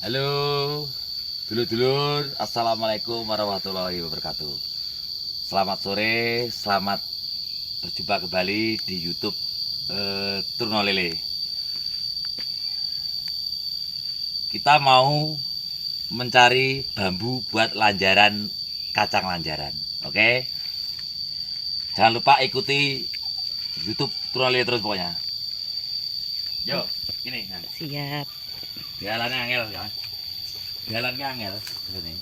Halo, dulur-dulur, assalamualaikum warahmatullahi wabarakatuh. Selamat sore, selamat berjumpa kembali di YouTube Turno Lele. Kita mau mencari bambu buat lanjaran kacang lanjaran, oke? Jangan lupa ikuti YouTube Turno Lele terus pokoknya. Yo, ini. Nah. Siap. Jalannya angel ya. Jalannya angel ini.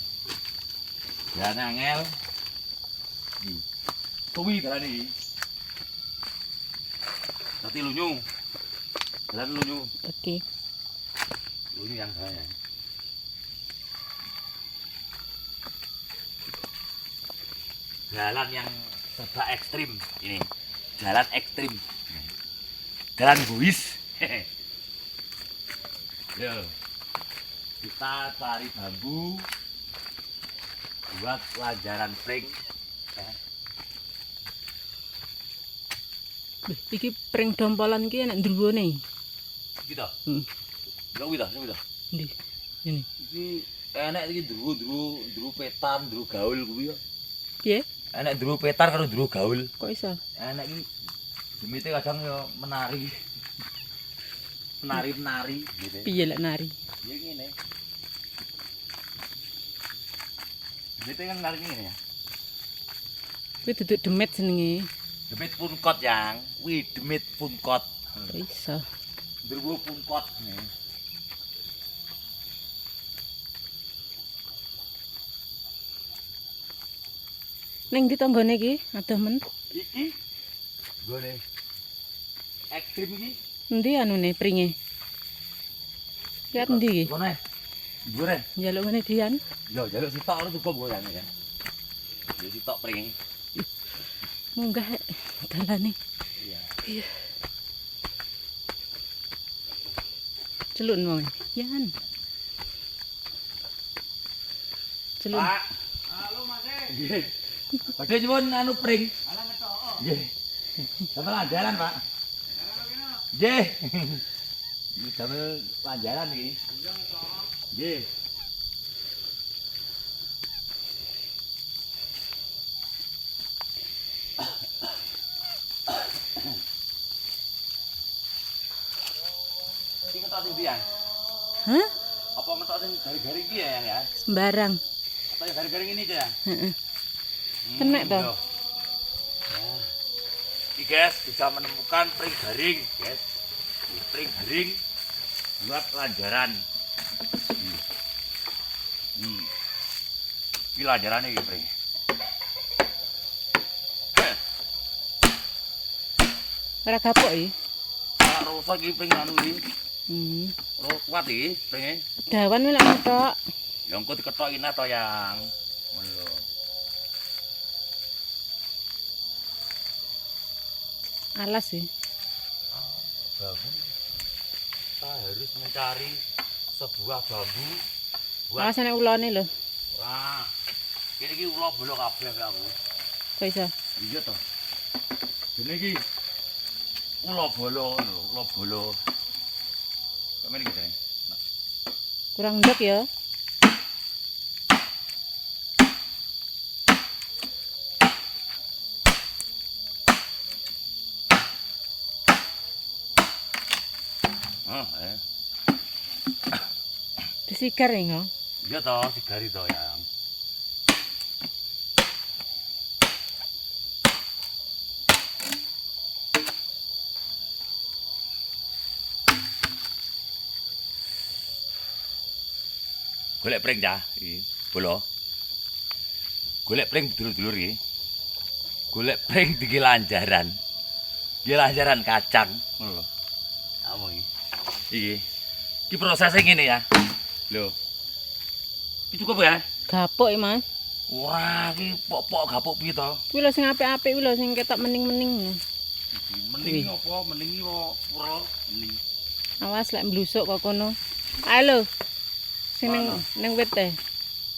Jalannya angel. Kuwi jalan iki. Nanti lunyu. Jalan lunyu. Oke. Lunyu yang saya. Jalan yang serba ekstrim ini. Jalan ekstrim. Jalan buis. Yo, kita cari bambu buat lanjaran pring. Iki pring dompolan ki enak ndruwone. Gitu. Enggak gitu. Ndi? Ini. Iki enak iki ndru petan, ndru gaul kuwi ya. Piye? Enak ndru petar karo ndru gaul. Kok iso? Enak iki demite kadang ya menari. Menari gitu. Piye lek nari? Ya ngene. Demite kan nari ngene ya. Kuwi duduk demit jenenge. Demit punkot yang. Wih, demit punkot. Kok iso? Ndru punkot nih. Ning ndi tanggane iki? Adoh men. Iki gone ekstrim iki. Endi anune pringe? Lihat ndi iki? Gone. Gone. Njaluk ngene dian. Yo jaluk sitok ora cukup gone ya. Yo sitok pring. Munggah dalane. Iya. Iya. Celuk wong. Yan. Celuk. Pak. Halo Mas. Nggih. Badhe nyuwun anu pring. Alah ngetok. Nggih. Sampe lanjaran, Pak. Nggih. Iki sampe lanjaran iki. Iya ngetok. Nggih. Iki ngetok sing ndi ya? Hah? Apa ngetok sing garing-garing iki ya, Yang ya? Sembarang. Atau yang garing-garing ini aja ya? Heeh. Kena toh. Yo. Ya. Ini guys bisa menemukan pring garing guys. Ini pring garing buat lanjaran. Ini lanjarannya ini pring. Ora kapok iki. Kalau rusak ini pring anu ini. Kuat iki pringnya. Dawan melek ngetok. Yang kau diketok ini atau yang ngono. Alas sih. Bambu. Kita harus mencari sebuah bambu buat Alas nek ulone lho. ora. Kene iki ula bolok kabeh aku. Kok iso? Iya toh. Dene iki ula bolo lho, ula bolo. Kamene iki jane. Kurang ndek ya. Disigar ya. Iya toh, sigari toh yang. Golek pring ya, iki bolo. Golek pring dulur-dulur iki. Golek pring iki lanjaran. Iki lanjaran kacang, ngono lho. Kamu iki. Iki prosesnya ngene ya. Lho. Iki cukup ya? Gapuk ya, Mas. Wah, iki pok-pok gapuk piye to? Kuwi lho sing apik-apik kuwi lho sing ketok mening-mening. Mending apa? Mending iki kok pura mending. Awas lek mblusuk kok kono. Ayo lho. Sing ning wit teh.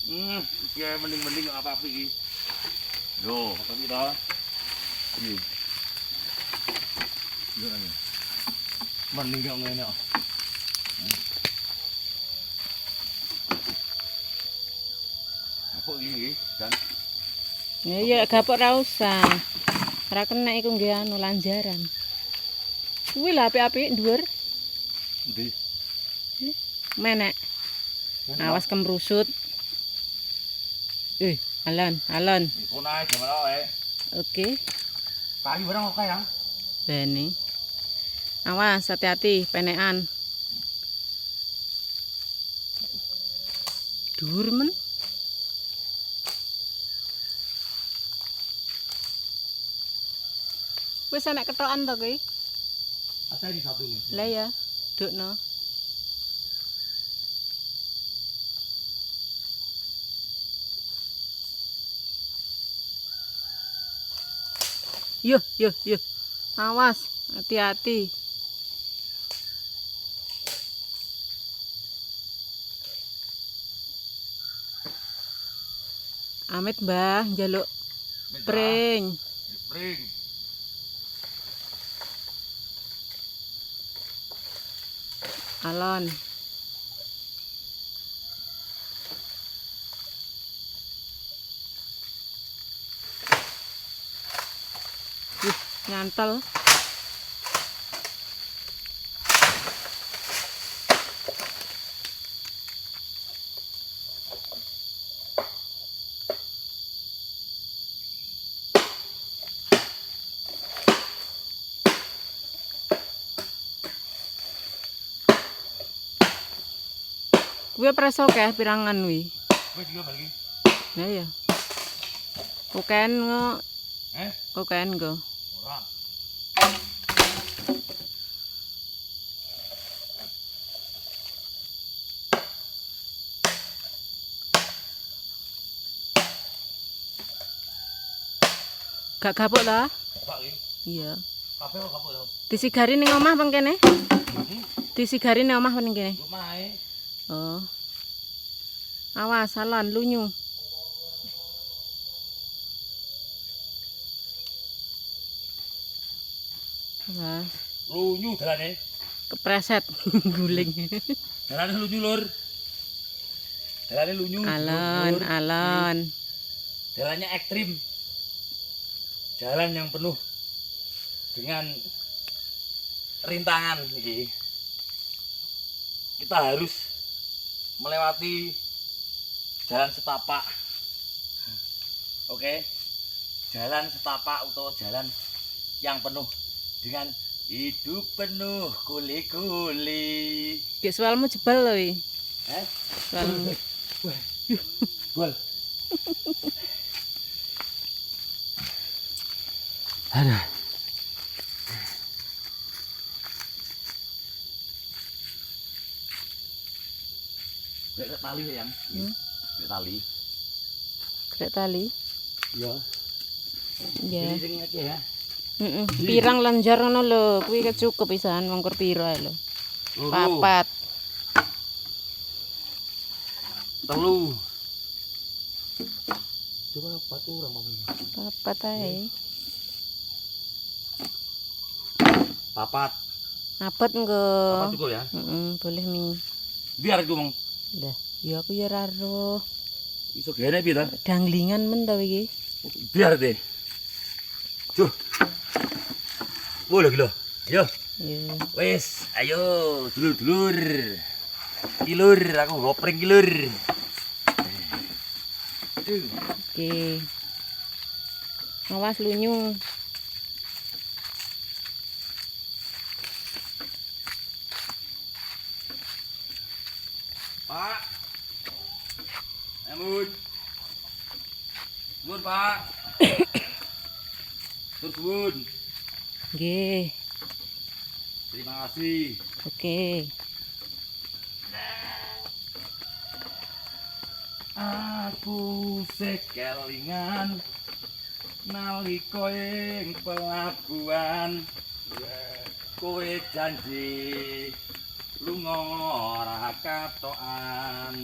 Iki mending apa iki? Lho, tapi to. Iki. Lho. Mending kok ngene kok. gapuk iki, Dan. Ya ya gapuk ra usah. Ora kena iku nggih anu lanjaran. Kuwi lah apik-apik dhuwur. Endi? Menek. Awas kemrusut. Alon, alon. Iku naik gimana wae. Oke. Kayu barang oke yang. Bene. Awas hati-hati penekan. Dhuwur men. Wis enek kethokan to kuwi? Ada di satu nih. Lah ya, dukno. Yuh, yuh, yuh. Awas, hati-hati. Amit Mbah njaluk pring. Pring. Alon. Nyantel. Kuwi preso keh pirangan wi. Wis juga balik. Nah ya. Koken ngo. Koken go. Ora. Gak gapuk ta? Pak iki. Iya. Kabeh kok gapuk to. Disigari ning omah pang kene? Disigari ning omah pang kene. Lumae. Oh. Awas Alon lunyu. Awas. Lunyu dalane. Kepreset guling. Dalane lunyu lur. Dalane lunyu. Alon, Lur. alon. Jalannya ekstrim. Jalan yang penuh dengan rintangan iki. Kita harus melewati jalan setapak. Oke. Jalan setapak atau jalan yang penuh dengan hidup penuh kuli-kuli. Gek sualmu jebal lho iki. Sualmu. Gol. Aduh. Grek tali yang. Grek tali. Grek tali. Iya. Iya. Jadi sing ngeke ya. Pirang lenjar ngono lho, kuwi cukup pisan mongkur pira lho. Loro. 4. Telu. Coba 4 orang mami. 4 ae. Papat. Apet engko. Papat cukup ya. Boleh mi. Biar itu mong. Lah, ya aku ya ra roh. Iso gene piye ta? Danglingan men ta iki. Biar deh. Cuh. Boleh gitu. Ayo. Ya. Wes, ayo dulur-dulur. Kilur, aku ngopring kilur. Oke. Awas lunyu. Pak. Amun. Mun, Pak. Turun. Nggih. Terima kasih. Oke. Aku sekelingan nalika ing pelabuhan kowe janji lunga ora katokan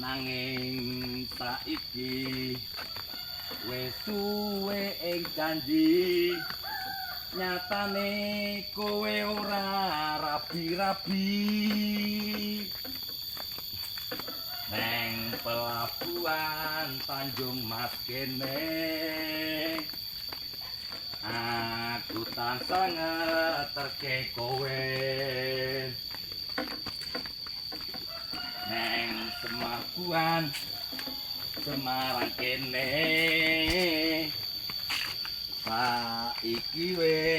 nanging saiki wis suwe ing janji nyatane kowe ora rabi-rabi Semakuan Tanjung Mas kene aku tansah ngeterke kowe neng Semakuan Semarang kene saiki wis